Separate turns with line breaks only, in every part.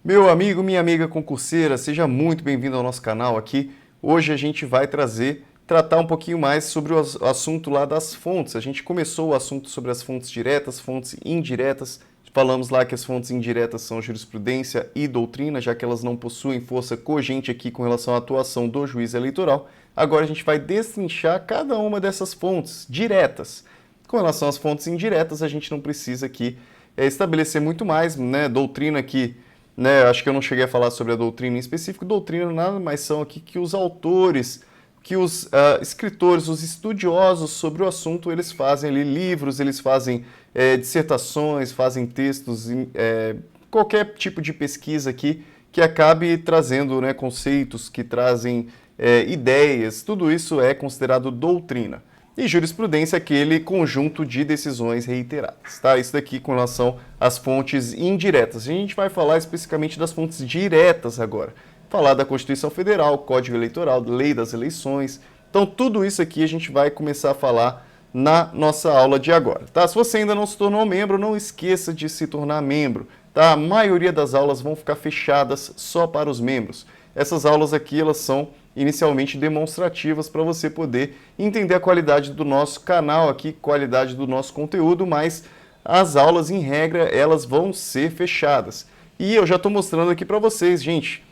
Meu amigo, minha amiga concurseira, seja muito bem-vindo ao nosso canal aqui. Hoje a gente vai tratar um pouquinho mais sobre o assunto lá das fontes. A gente começou o assunto sobre as fontes diretas, fontes indiretas. Falamos lá que as fontes indiretas são jurisprudência e doutrina, já que elas não possuem força cogente aqui com relação à atuação do juiz eleitoral. Agora a gente vai destrinchar cada uma dessas fontes diretas. Com relação às fontes indiretas, a gente não precisa aqui estabelecer muito mais, né? Doutrina aqui, né? Acho que eu não cheguei a falar sobre a doutrina em específico. Doutrina nada mais são aqui que os autores, que os escritores, os estudiosos sobre o assunto, eles fazem ali livros, eles fazem dissertações, fazem textos, qualquer tipo de pesquisa aqui que acabe trazendo, né, conceitos, que trazem ideias, tudo isso é considerado doutrina. E jurisprudência é aquele conjunto de decisões reiteradas, tá? Isso daqui com relação às fontes indiretas. A gente vai falar especificamente das fontes diretas agora. Falar da Constituição Federal, Código Eleitoral, Lei das Eleições. Então, tudo isso aqui a gente vai começar a falar na nossa aula de agora, tá? Se você ainda não se tornou membro, não esqueça de se tornar membro, tá? A maioria das aulas vão ficar fechadas só para os membros. Essas aulas aqui, elas são inicialmente demonstrativas para você poder entender a qualidade do nosso canal aqui, qualidade do nosso conteúdo, mas as aulas, em regra, elas vão ser fechadas. E eu já estou mostrando aqui para vocês, gente,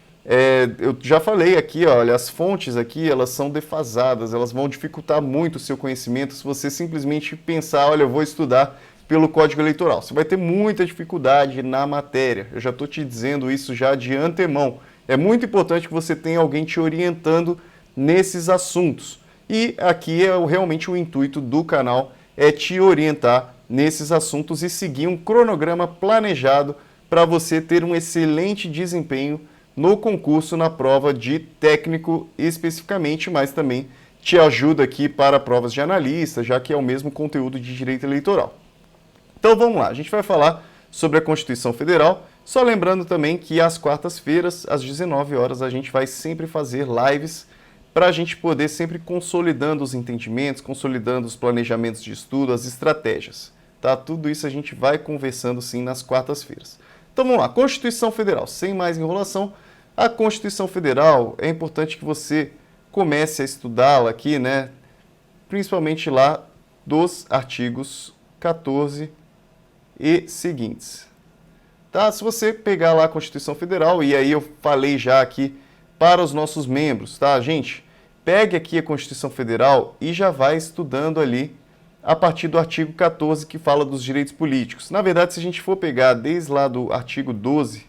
eu já falei aqui, olha, as fontes aqui, elas são defasadas, elas vão dificultar muito o seu conhecimento se você simplesmente pensar, olha, eu vou estudar pelo Código Eleitoral. Você vai ter muita dificuldade na matéria, eu já estou te dizendo isso já de antemão. É muito importante que você tenha alguém te orientando nesses assuntos. E aqui realmente o intuito do canal é te orientar nesses assuntos e seguir um cronograma planejado para você ter um excelente desempenho no concurso, na prova de técnico especificamente, mas também te ajuda aqui para provas de analista, já que é o mesmo conteúdo de direito eleitoral. Então vamos lá, a gente vai falar sobre a Constituição Federal. Só lembrando também que às quartas-feiras, às 19 horas, a gente vai sempre fazer lives para a gente poder sempre consolidando os entendimentos, consolidando os planejamentos de estudo, as estratégias. Tá? Tudo isso a gente vai conversando sim nas quartas-feiras. Então vamos lá, Constituição Federal, sem mais enrolação. A Constituição Federal, é importante que você comece a estudá-la aqui, né? Principalmente lá dos artigos 14 e seguintes. Tá? Se você pegar lá a Constituição Federal, e aí eu falei já aqui para os nossos membros, tá, gente? Pegue aqui a Constituição Federal e já vai estudando ali a partir do artigo 14, que fala dos direitos políticos. Na verdade, se a gente for pegar desde lá do artigo 12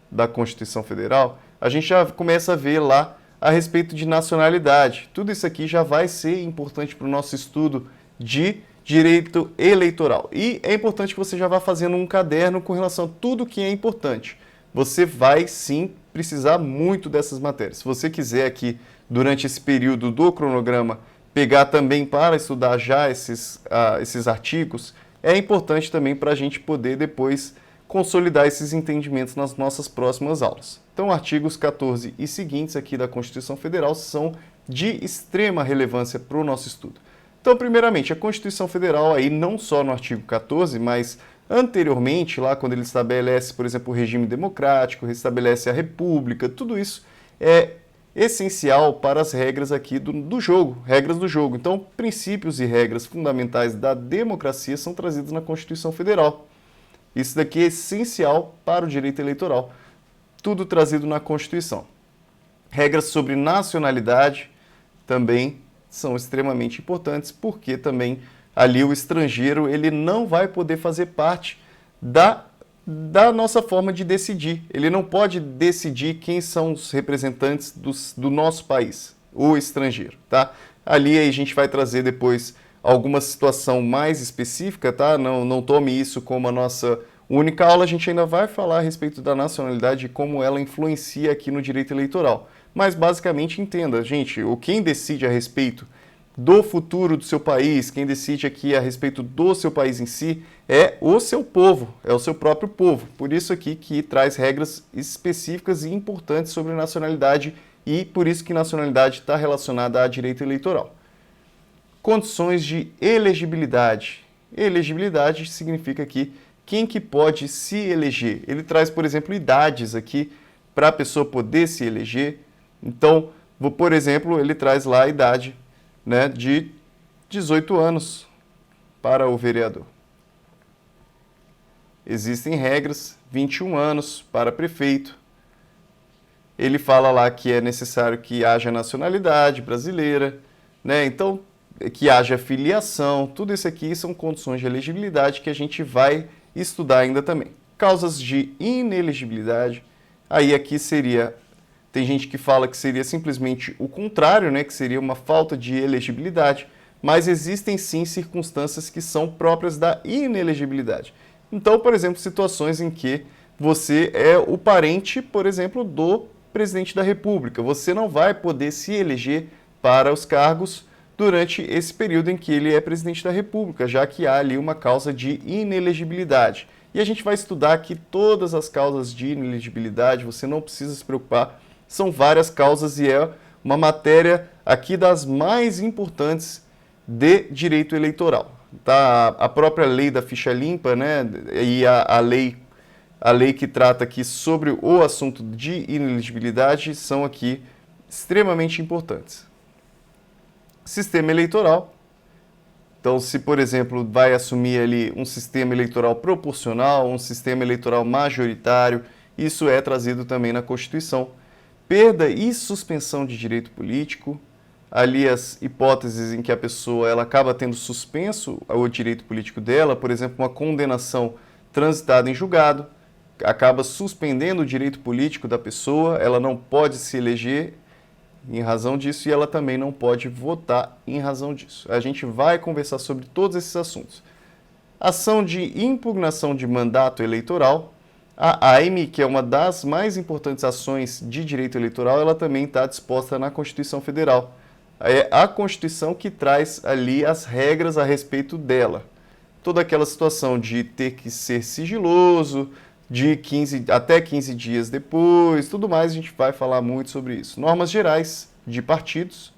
da Constituição Federal, a gente já começa a ver lá a respeito de nacionalidade. Tudo isso aqui já vai ser importante para o nosso estudo de direito eleitoral. E é importante que você já vá fazendo um caderno com relação a tudo que é importante. Você vai sim precisar muito dessas matérias. Se você quiser aqui, durante esse período do cronograma, pegar também para estudar já esses artigos, é importante também para a gente poder depois consolidar esses entendimentos nas nossas próximas aulas. Então, artigos 14 e seguintes aqui da Constituição Federal são de extrema relevância para o nosso estudo. Então, primeiramente, a Constituição Federal, aí não só no artigo 14, mas anteriormente, lá quando ele estabelece, por exemplo, o regime democrático, restabelece a república, tudo isso é essencial para as regras aqui do jogo, regras do jogo. Então, princípios e regras fundamentais da democracia são trazidos na Constituição Federal. Isso daqui é essencial para o direito eleitoral, tudo trazido na Constituição. Regras sobre nacionalidade também são extremamente importantes, porque também ali o estrangeiro ele não vai poder fazer parte da nossa forma de decidir. Ele não pode decidir quem são os representantes do nosso país, o estrangeiro, tá? Ali a gente vai trazer depois alguma situação mais específica, tá? Não tome isso como a nossa única aula, a gente ainda vai falar a respeito da nacionalidade e como ela influencia aqui no direito eleitoral. Mas basicamente entenda, gente, quem decide a respeito do futuro do seu país, quem decide aqui a respeito do seu país em si, é o seu povo, é o seu próprio povo. Por isso aqui que traz regras específicas e importantes sobre nacionalidade e por isso que nacionalidade está relacionada a direito eleitoral. Condições de elegibilidade. Elegibilidade significa aqui quem que pode se eleger. Ele traz, por exemplo, idades aqui para a pessoa poder se eleger. Então, por exemplo, ele traz lá a idade, né, de 18 anos para o vereador. Existem regras, 21 anos para prefeito. Ele fala lá que é necessário que haja nacionalidade brasileira, né? Então, que haja filiação, tudo isso aqui são condições de elegibilidade que a gente vai estudar ainda também. Causas de inelegibilidade, aí aqui seria, tem gente que fala que seria simplesmente o contrário, né? Que seria uma falta de elegibilidade, mas existem sim circunstâncias que são próprias da inelegibilidade. Então, por exemplo, situações em que você é o parente, por exemplo, do presidente da República. Você não vai poder se eleger para os cargos durante esse período em que ele é presidente da República, já que há ali uma causa de inelegibilidade. E a gente vai estudar aqui todas as causas de inelegibilidade, você não precisa se preocupar, são várias causas e é uma matéria aqui das mais importantes de direito eleitoral. Tá? A própria lei da ficha limpa, né, e a lei que trata aqui sobre o assunto de inelegibilidade são aqui extremamente importantes. Sistema eleitoral. Então, se, por exemplo, vai assumir ali um sistema eleitoral proporcional, um sistema eleitoral majoritário, isso é trazido também na Constituição. Perda e suspensão de direito político, ali as hipóteses em que a pessoa ela acaba tendo suspenso o direito político dela, por exemplo, uma condenação transitada em julgado, acaba suspendendo o direito político da pessoa, ela não pode se eleger em razão disso e ela também não pode votar em razão disso. A gente vai conversar sobre todos esses assuntos. Ação de impugnação de mandato eleitoral. A AIME, que é uma das mais importantes ações de direito eleitoral, ela também está disposta na Constituição Federal. É a Constituição que traz ali as regras a respeito dela. Toda aquela situação de ter que ser sigiloso, de até 15 dias depois, tudo mais, a gente vai falar muito sobre isso. Normas gerais de partidos.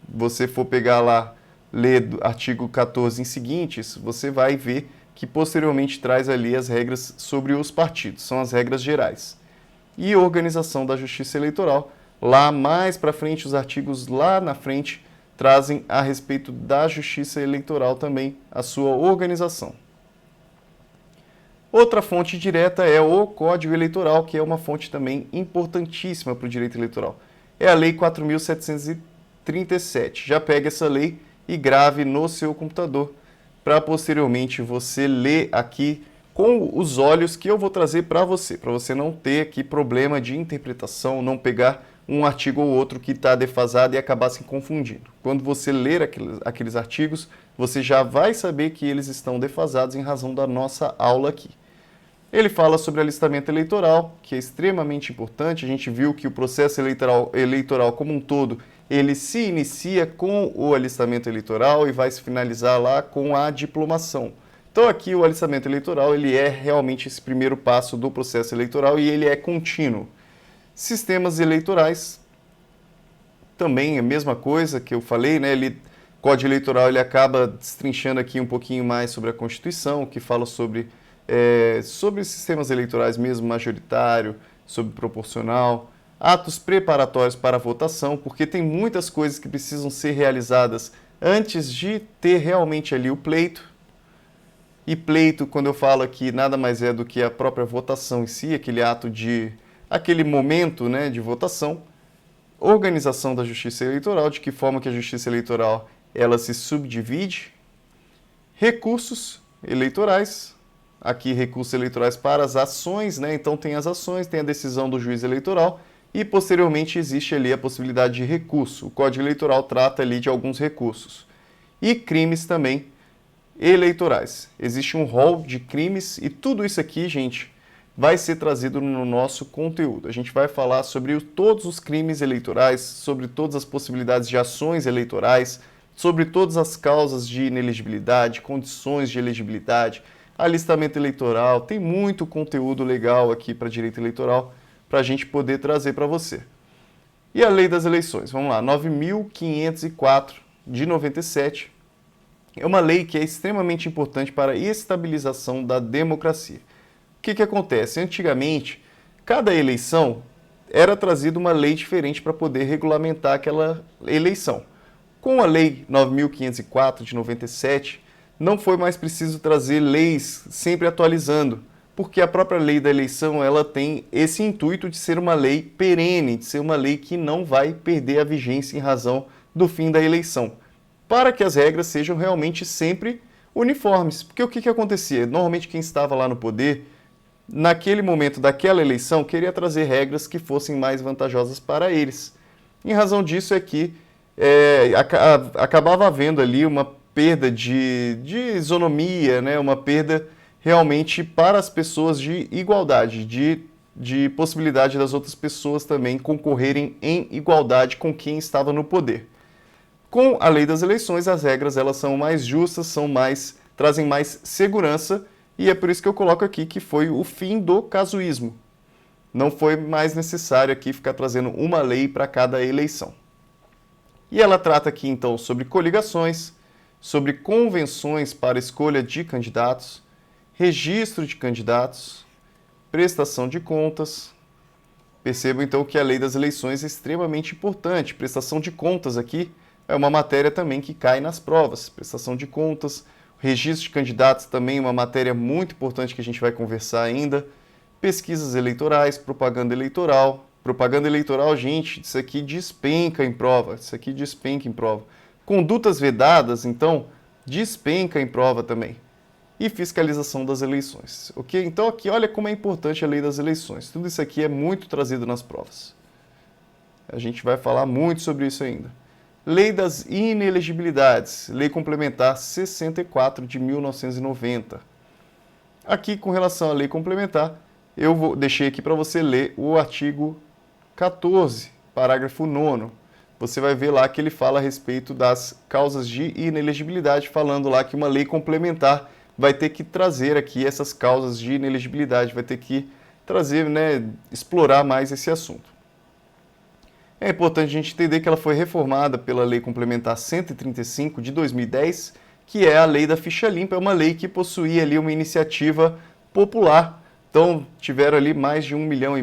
Você for pegar lá, ler do artigo 14 em seguintes, você vai ver que posteriormente traz ali as regras sobre os partidos, são as regras gerais. E organização da Justiça Eleitoral. Lá mais para frente, os artigos lá na frente trazem a respeito da Justiça Eleitoral também, a sua organização. Outra fonte direta é o Código Eleitoral, que é uma fonte também importantíssima para o direito eleitoral. É a Lei 4.737. Já pega essa lei e grave no seu computador, para posteriormente você ler aqui com os olhos que eu vou trazer para você não ter aqui problema de interpretação, não pegar um artigo ou outro que está defasado e acabar se confundindo. Quando você ler aqueles artigos, você já vai saber que eles estão defasados em razão da nossa aula aqui. Ele fala sobre alistamento eleitoral, que é extremamente importante. A gente viu que o processo eleitoral como um todo, ele se inicia com o alistamento eleitoral e vai se finalizar lá com a diplomação. Então aqui o alistamento eleitoral, ele é realmente esse primeiro passo do processo eleitoral e ele é contínuo. Sistemas eleitorais, também é a mesma coisa que eu falei, né? O Código Eleitoral ele acaba destrinchando aqui um pouquinho mais sobre a Constituição, que fala sobre sistemas eleitorais mesmo, majoritário, sobre proporcional, atos preparatórios para a votação, porque tem muitas coisas que precisam ser realizadas antes de ter realmente ali o pleito. E pleito, quando eu falo aqui, nada mais é do que a própria votação em si, aquele momento, né, de votação. Organização da Justiça Eleitoral, de que forma que a Justiça Eleitoral ela se subdivide. Recursos eleitorais. Aqui, recursos eleitorais para as ações, né? Então tem as ações, tem a decisão do juiz eleitoral e posteriormente existe ali a possibilidade de recurso. O Código Eleitoral trata ali de alguns recursos. E crimes também eleitorais. Existe um rol de crimes e tudo isso aqui, gente, vai ser trazido no nosso conteúdo. A gente vai falar sobre todos os crimes eleitorais, sobre todas as possibilidades de ações eleitorais, sobre todas as causas de inelegibilidade, condições de elegibilidade, alistamento eleitoral, tem muito conteúdo legal aqui para direito eleitoral para a gente poder trazer para você. E a lei das eleições, vamos lá, 9.504 de 97, é uma lei que é extremamente importante para a estabilização da democracia. O que acontece? Antigamente, cada eleição era trazida uma lei diferente para poder regulamentar aquela eleição. Com a Lei 9.504 de 97, não foi mais preciso trazer leis sempre atualizando, porque a própria lei da eleição ela tem esse intuito de ser uma lei perene, de ser uma lei que não vai perder a vigência em razão do fim da eleição, para que as regras sejam realmente sempre uniformes. Porque o que acontecia? Normalmente quem estava lá no poder, naquele momento daquela eleição, queria trazer regras que fossem mais vantajosas para eles. Em razão disso é que acabava havendo ali uma perda de isonomia, né? Uma perda realmente para as pessoas de igualdade, de possibilidade das outras pessoas também concorrerem em igualdade com quem estava no poder. Com a lei das eleições, as regras elas são mais justas, trazem mais segurança, e é por isso que eu coloco aqui que foi o fim do casuísmo. Não foi mais necessário aqui ficar trazendo uma lei para cada eleição. E ela trata aqui, então, sobre coligações, sobre convenções para escolha de candidatos, registro de candidatos, prestação de contas. Percebam, então, que a lei das eleições é extremamente importante. Prestação de contas aqui é uma matéria também que cai nas provas. Prestação de contas, registro de candidatos também é uma matéria muito importante que a gente vai conversar ainda. Pesquisas eleitorais, propaganda eleitoral. Propaganda eleitoral, gente, isso aqui despenca em prova. Isso aqui despenca em prova. Condutas vedadas, então, despenca em prova também. E fiscalização das eleições. Ok? Então aqui, olha como é importante a lei das eleições. Tudo isso aqui é muito trazido nas provas. A gente vai falar muito sobre isso ainda. Lei das inelegibilidades. Lei complementar 64 de 1990. Aqui, com relação à lei complementar, deixei aqui para você ler o artigo 14, parágrafo 9º. Você vai ver lá que ele fala a respeito das causas de inelegibilidade, falando lá que uma lei complementar vai ter que trazer aqui essas causas de inelegibilidade, vai ter que trazer, né, explorar mais esse assunto. É importante a gente entender que ela foi reformada pela Lei Complementar 135 de 2010, que é a Lei da Ficha Limpa, é uma lei que possuía ali uma iniciativa popular. Então, tiveram ali mais de 1,5 milhão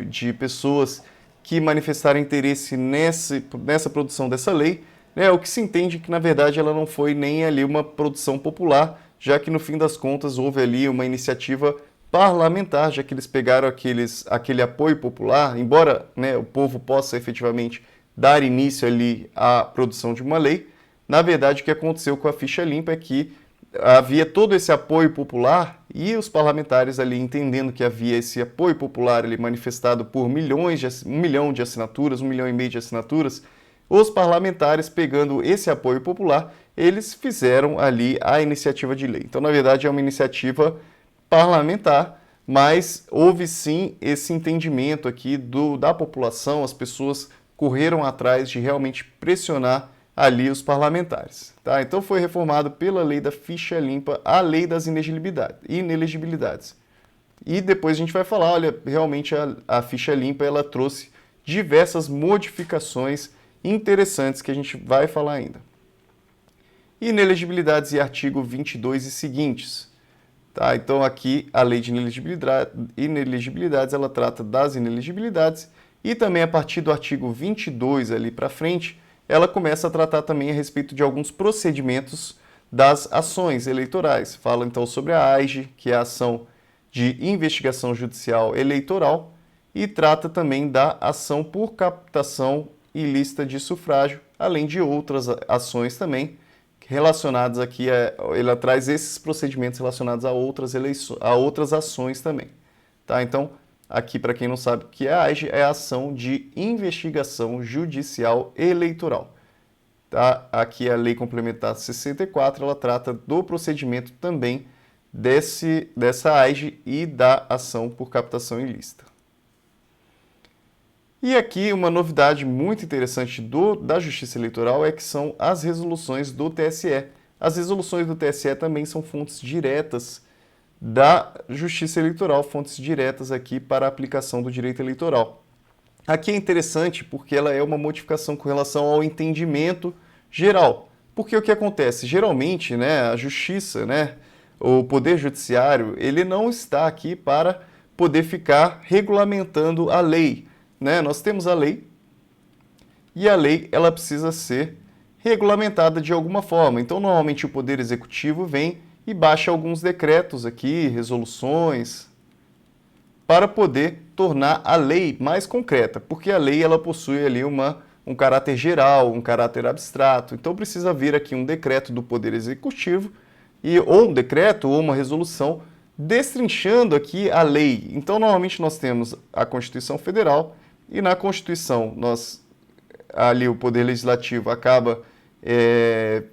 de pessoas que manifestaram interesse nessa produção dessa lei, né? O que se entende que, na verdade, ela não foi nem ali uma produção popular, já que, no fim das contas, houve ali uma iniciativa parlamentar, já que eles pegaram aquele apoio popular, embora, né, o povo possa efetivamente dar início ali à produção de uma lei. Na verdade, o que aconteceu com a Ficha Limpa é que havia todo esse apoio popular e os parlamentares ali entendendo que havia esse apoio popular ali manifestado por 1 milhão de assinaturas, 1,5 milhão de assinaturas, os parlamentares pegando esse apoio popular, eles fizeram ali a iniciativa de lei. Então, na verdade, é uma iniciativa parlamentar, mas houve sim esse entendimento aqui da população, as pessoas correram atrás de realmente pressionar ali os parlamentares. Tá? Então foi reformado pela lei da Ficha Limpa a lei das inelegibilidades. E depois a gente vai falar, olha, realmente a Ficha Limpa ela trouxe diversas modificações interessantes que a gente vai falar ainda. Inelegibilidades e artigo 22 e seguintes. Tá? Então aqui a lei de inelegibilidades ela trata das inelegibilidades e também a partir do artigo 22 ali para frente, ela começa a tratar também a respeito de alguns procedimentos das ações eleitorais. Fala então sobre a AIGE, que é a ação de investigação judicial eleitoral, e trata também da ação por captação ilícita de sufrágio, além de outras ações também relacionadas aqui, ela traz esses procedimentos relacionados a outras ações também. Tá? Então, aqui, para quem não sabe o que é a AIGE, é a ação de investigação judicial eleitoral. Tá? Aqui a Lei Complementar 64, ela trata do procedimento também dessa AIGE e da ação por captação ilícita. E aqui uma novidade muito interessante da Justiça Eleitoral é que são as resoluções do TSE. As resoluções do TSE também são fontes diretas da Justiça Eleitoral, fontes diretas aqui para a aplicação do direito eleitoral. Aqui é interessante porque ela é uma modificação com relação ao entendimento geral. Porque o que acontece? Geralmente, né, a justiça, né, o poder judiciário, ele não está aqui para poder ficar regulamentando a lei, né? Nós temos a lei e a lei ela precisa ser regulamentada de alguma forma. Então, normalmente o poder executivo vem e baixa alguns decretos aqui, resoluções, para poder tornar a lei mais concreta, porque a lei ela possui ali um caráter geral, um caráter abstrato. Então precisa vir aqui um decreto do Poder Executivo, ou um decreto ou uma resolução destrinchando aqui a lei. Então normalmente nós temos a Constituição Federal e na Constituição ali o Poder Legislativo acaba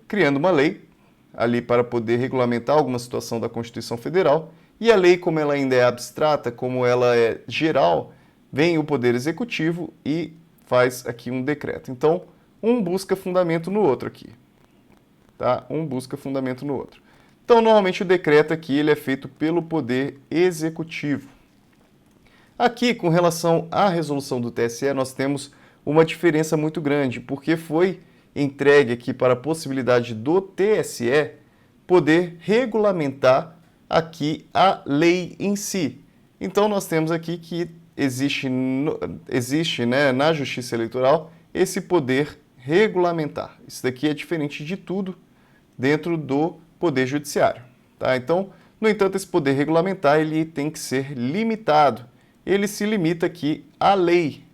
criando uma lei ali para poder regulamentar alguma situação da Constituição Federal. E a lei, como ela ainda é abstrata, como ela é geral, vem o Poder Executivo e faz aqui um decreto. Então, um busca fundamento no outro aqui. Tá? Um busca fundamento no outro. Então, normalmente o decreto aqui ele é feito pelo Poder Executivo. Aqui, com relação à resolução do TSE, nós temos uma diferença muito grande, porque foi entregue aqui para a possibilidade do TSE poder regulamentar aqui a lei em si. Então nós temos aqui que existe né, na Justiça Eleitoral esse poder regulamentar. Isso daqui é diferente de tudo dentro do Poder Judiciário. Tá? Então, no entanto, esse poder regulamentar ele tem que ser limitado. Ele se limita aqui à lei.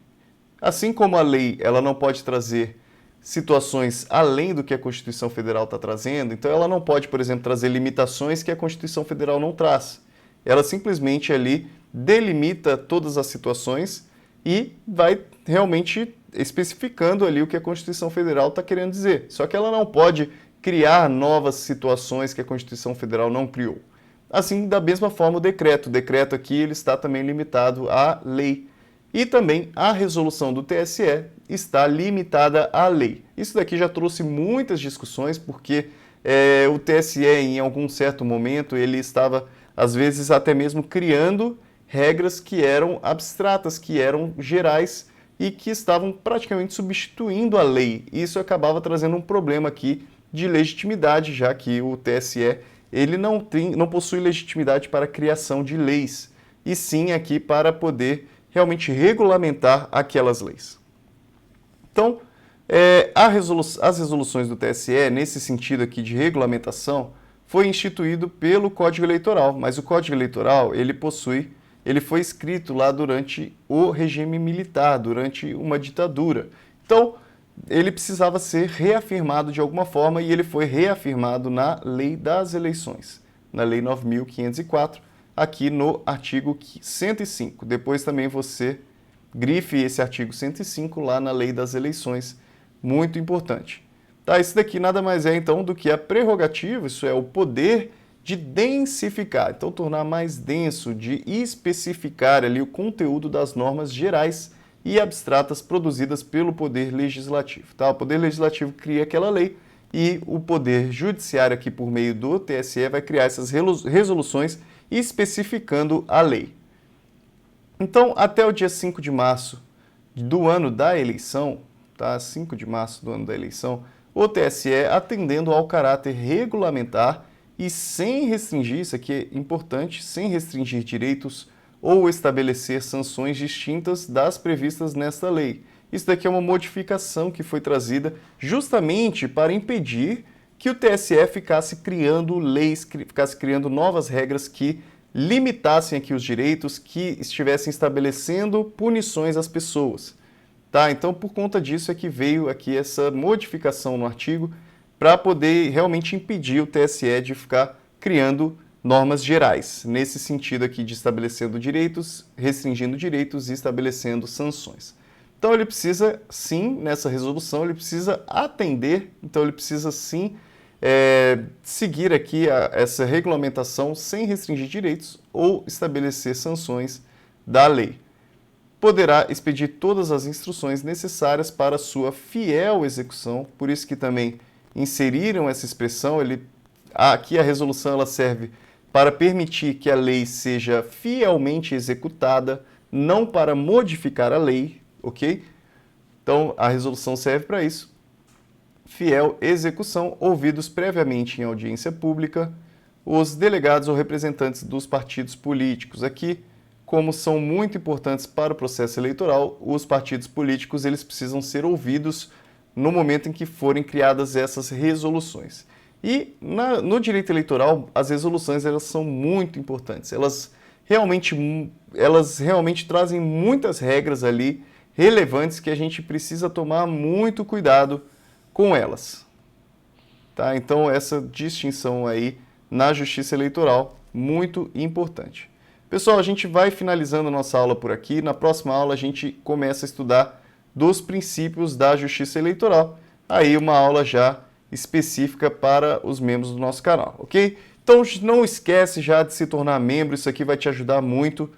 Assim como a lei ela não pode trazer situações além do que a Constituição Federal está trazendo, então ela não pode, por exemplo, trazer limitações que a Constituição Federal não traz. Ela simplesmente ali delimita todas as situações e vai realmente especificando ali o que a Constituição Federal está querendo dizer. Só que ela não pode criar novas situações que a Constituição Federal não criou. Assim, da mesma forma, o decreto. O decreto aqui ele está também limitado à lei. E também a resolução do TSE está limitada à lei. Isso daqui já trouxe muitas discussões, porque o TSE, em algum certo momento, ele estava, às vezes, até mesmo criando regras que eram abstratas, que eram gerais e que estavam praticamente substituindo a lei. Isso acabava trazendo um problema aqui de legitimidade, já que o TSE ele não possui legitimidade para a criação de leis, e sim aqui para poder realmente regulamentar aquelas leis. Então, as resoluções do TSE, nesse sentido aqui de regulamentação, foi instituído pelo Código Eleitoral, mas o Código Eleitoral, ele foi escrito lá durante o regime militar, durante uma ditadura. Então, ele precisava ser reafirmado de alguma forma e ele foi reafirmado na Lei das Eleições, na Lei 9.504, aqui no artigo 105. Depois também você grife esse artigo 105 lá na Lei das Eleições, muito importante. Tá, isso daqui nada mais é então do que a prerrogativa, isso é o poder de densificar, então tornar mais denso, de especificar ali o conteúdo das normas gerais e abstratas produzidas pelo Poder Legislativo. Tá? O Poder Legislativo cria aquela lei e o Poder Judiciário aqui por meio do TSE vai criar essas resoluções especificando a lei. Então, até o dia 5 de março do ano da eleição, tá? 5 de março do ano da eleição, o TSE, atendendo ao caráter regulamentar e sem restringir, isso aqui é importante, sem restringir direitos ou estabelecer sanções distintas das previstas nesta lei. Isso daqui é uma modificação que foi trazida justamente para impedir que o TSE ficasse criando leis, ficasse criando novas regras que limitassem aqui os direitos, que estivessem estabelecendo punições às pessoas. Tá? Então, por conta disso é que veio aqui essa modificação no artigo para poder realmente impedir o TSE de ficar criando normas gerais, nesse sentido aqui de estabelecendo direitos, restringindo direitos e estabelecendo sanções. Então ele precisa sim, nessa resolução, ele precisa atender, então ele precisa sim seguir aqui essa regulamentação sem restringir direitos ou estabelecer sanções da lei. Poderá expedir todas as instruções necessárias para sua fiel execução, por isso que também inseriram essa expressão, aqui a resolução ela serve para permitir que a lei seja fielmente executada, não para modificar a lei, ok? Então, a resolução serve para isso. fiel execução, ouvidos previamente em audiência pública os delegados ou representantes dos partidos políticos. Aqui, como são muito importantes para o processo eleitoral, os partidos políticos eles precisam ser ouvidos no momento em que forem criadas essas resoluções. E no direito eleitoral, as resoluções elas são muito importantes. Elas realmente trazem muitas regras ali relevantes que a gente precisa tomar muito cuidado com elas. Tá? Então, essa distinção aí na Justiça Eleitoral, muito importante. Pessoal, a gente vai finalizando a nossa aula por aqui. Na próxima aula, a gente começa a estudar dos princípios da Justiça Eleitoral. Aí, uma aula já específica para os membros do nosso canal, ok? Então, não esquece já de se tornar membro. Isso aqui vai te ajudar muito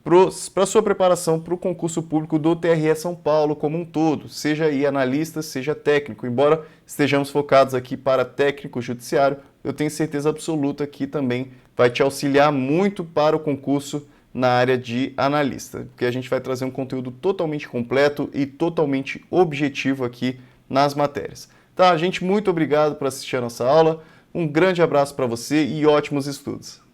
para a sua preparação para o concurso público do TRE São Paulo como um todo, seja aí analista, seja técnico. Embora estejamos focados aqui para técnico judiciário, eu tenho certeza absoluta que também vai te auxiliar muito para o concurso na área de analista, porque a gente vai trazer um conteúdo totalmente completo e totalmente objetivo aqui nas matérias. Tá, gente, muito obrigado por assistir a nossa aula, um grande abraço para você e ótimos estudos!